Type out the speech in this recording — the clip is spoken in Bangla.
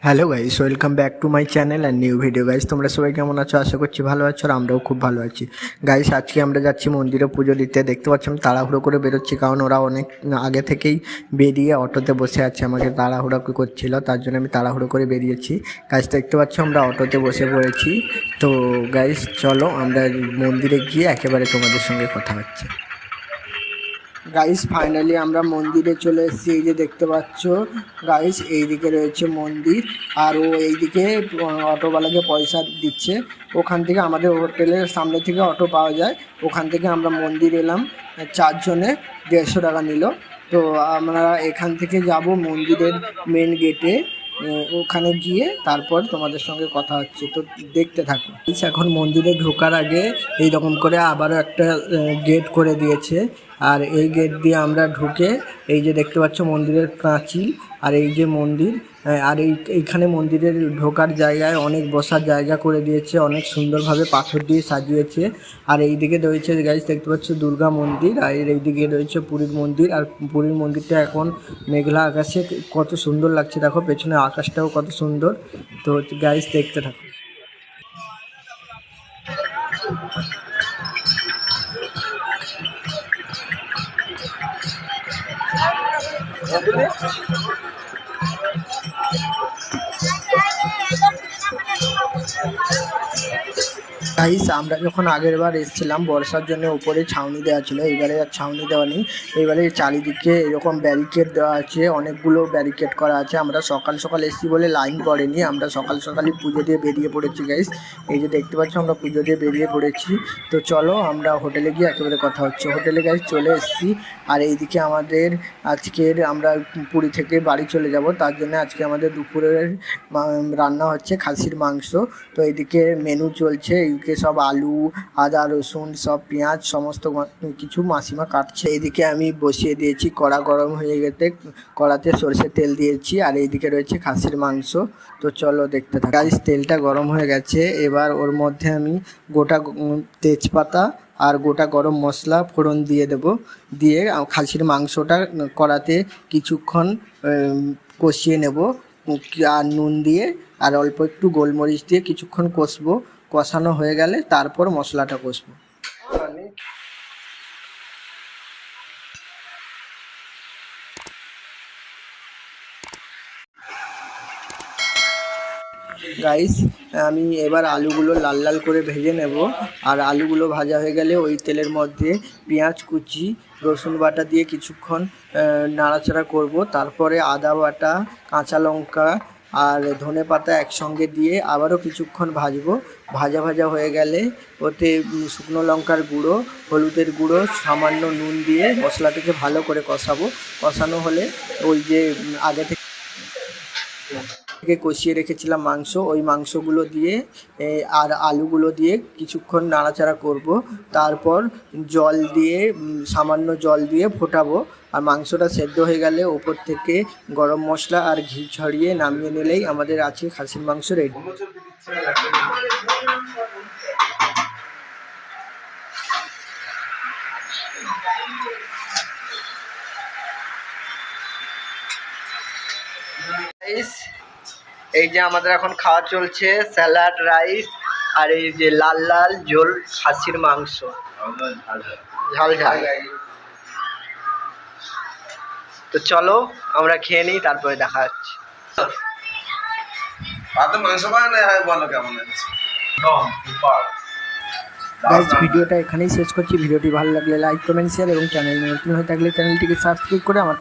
Hello guys, welcome back to my channel and new video. Guys, তোমরা সবাই কেমন আছো? আশা করছি ভালো আছো, আর আমরাও খুব ভালো আছি। গাইস, আজকে আমরা যাচ্ছি মন্দিরে পুজো দিতে। দেখতে পাচ্ছি আমি তাড়াহুড়ো করে বেরোচ্ছি, কারণ ওরা অনেক আগে থেকেই বেরিয়ে অটোতে বসে আছে, আমাকে তাড়াহুড়ো করছিল, তার জন্য আমি তাড়াহুড়ো করে বেরিয়েছি। গাইস, দেখতে পাচ্ছ আমরা অটোতে বসে পড়েছি। তো গাইস, চলো আমরা মন্দিরে গিয়ে একেবারে তোমাদের সঙ্গে কথা হচ্ছে। গাইস, ফাইনালি আমরা মন্দিরে চলে এসেছি। এই যে দেখতে পাচ্ছ গাইস, এইদিকে রয়েছে মন্দির, আর ও এইদিকে অটোওয়ালাকে পয়সা দিচ্ছে। ওখান থেকে আমাদের হোটেলের সামনে থেকে অটো পাওয়া যায়, ওখান থেকে আমরা মন্দির এলাম। চারজনে 150 টাকা নিল। তো আমরা এখান থেকে যাব মন্দিরের মেন গেটে। ওখানে গিয়ে তারপর তোমাদের সঙ্গে কথা হচ্ছে, তো দেখতে থাকো। এখন মন্দিরে ঢোকার আগে এইরকম করে আবারও একটা গেট করে দিয়েছে, আর এই গেট দিয়ে আমরা ঢুকে এই যে দেখতে পাচ্ছ মন্দিরের প্রাচীর, আর এই যে মন্দির। আর এইখানে মন্দিরের ঢোকার জায়গায় অনেক বসার জায়গা করে দিয়েছে, অনেক সুন্দরভাবে পাথর দিয়ে সাজিয়েছে। আর এই দিকে রয়েছে গাইস, দেখতে পাচ্ছ দুর্গা মন্দির, আর এই দিকে রয়েছে পুরীর মন্দির। আর পুরীর মন্দিরটা এখন মেঘলা আকাশে কত সুন্দর লাগছে, দেখো পেছনে আকাশটাও কত সুন্দর। তো গাইস, দেখতে থাকো। গাইস, আমরা যখন আগের বার এসেছিলাম বর্ষার জন্য উপরে ছাউনি দেওয়া ছিল, এইবারে আর ছাউনি দেওয়া নেই। এইবারে চারিদিকে এরকম ব্যারিকেড দেওয়া আছে, অনেকগুলো ব্যারিকেড করা আছে। আমরা সকাল সকাল এসেছি বলে লাইন পড়েনি, আমরা সকাল সকালই পুজো দিয়ে বেরিয়ে পড়েছি। গাইস, এই যে দেখতে পাচ্ছ আমরা পুজো দিয়ে বেরিয়ে পড়েছি। তো চলো আমরা হোটেলে গিয়ে একেবারে কথা হচ্ছে। হোটেলে গাইস চলে এসেছি, আর এইদিকে আমাদের আজকের আমরা পুরী থেকে বাড়ি চলে যাব, তার জন্য আজকে আমাদের দুপুরের রান্না হচ্ছে খাসির মাংস। তো এইদিকে মেনু চলছে, এইদিকে সব আলু, আদা, রসুন, সব পেঁয়াজ সমস্ত কিছু মাসিমা কাটছে। এইদিকে আমি বসিয়ে দিয়েছি, কড়া গরম হয়ে গেতে কড়াতে সরষের তেল দিয়েছি, আর এইদিকে রয়েছে খাসির মাংস। তো চলো দেখতে থাকি। গাইস, তেলটা গরম হয়ে গেছে, এবার ওর মধ্যে আমি গোটা তেজপাতা আর গোটা গরম মশলা ফোড়ন দিয়ে দেব। দিয়ে খাসির মাংসটা কড়াতে কিছুক্ষণ কষিয়ে নেব, আর নুন দিয়ে আর অল্প একটু গোলমরিচ দিয়ে কিছুক্ষণ কষবো। কষানো হয়ে গেলে তারপর মশলাটা কষবো। গাইস, আমি এবার আলুগুলো লাল লাল করে ভেজে নেব, আর আলুগুলো ভাজা হয়ে গেলে ওই তেলের মধ্যে পেঁয়াজ কুচি, রসুন বাটা দিয়ে কিছুক্ষণ নাড়াচাড়া করব। তারপরে আদা বাটা, কাঁচা লঙ্কা আর ধনে পাতা একসঙ্গে দিয়ে আবারও কিছুক্ষণ ভাজবো। ভাজা ভাজা হয়ে গেলে ওতে শুকনো লঙ্কার গুঁড়ো, হলুদের গুঁড়ো, সামান্য নুন দিয়ে মশলাটিকে ভালো করে কষাবো। কষানো হলে ওই যে আগে থেকে কষিয়ে রেখেছিলাম মাংস, ওই মাংসগুলো দিয়ে আর আলুগুলো দিয়ে কিছুক্ষণ নাড়াচাড়া করব। তারপর জল দিয়ে সামান্য জল দিয়ে ফোটাবো। আর মাংসটা সেদ্ধ হয়ে গেলে ওপর থেকে গরম মশলা আর ঘি ছড়িয়ে নামিয়ে নিলেই আমাদের আছে খাসির মাংস রেডি। এই যে আমাদের এখন খাওয়া চলছে, স্যালাড, রাইস, আর এই যে লাল লাল ঝোল খাসির মাংস, ঝাল ঝাল। তো চলো আমরা খেয়ে নিই, তারপরে দেখা হচ্ছে। গাইস, ভিডিওটা এখানেই শেষ করছি। ভিডিওটি ভালো লাগলে লাইক, কমেন্ট, শেয়ার এবং চ্যানেল নতুন হয়ে থাকলে চ্যানেলটিকে সাবস্ক্রাইব করে আমার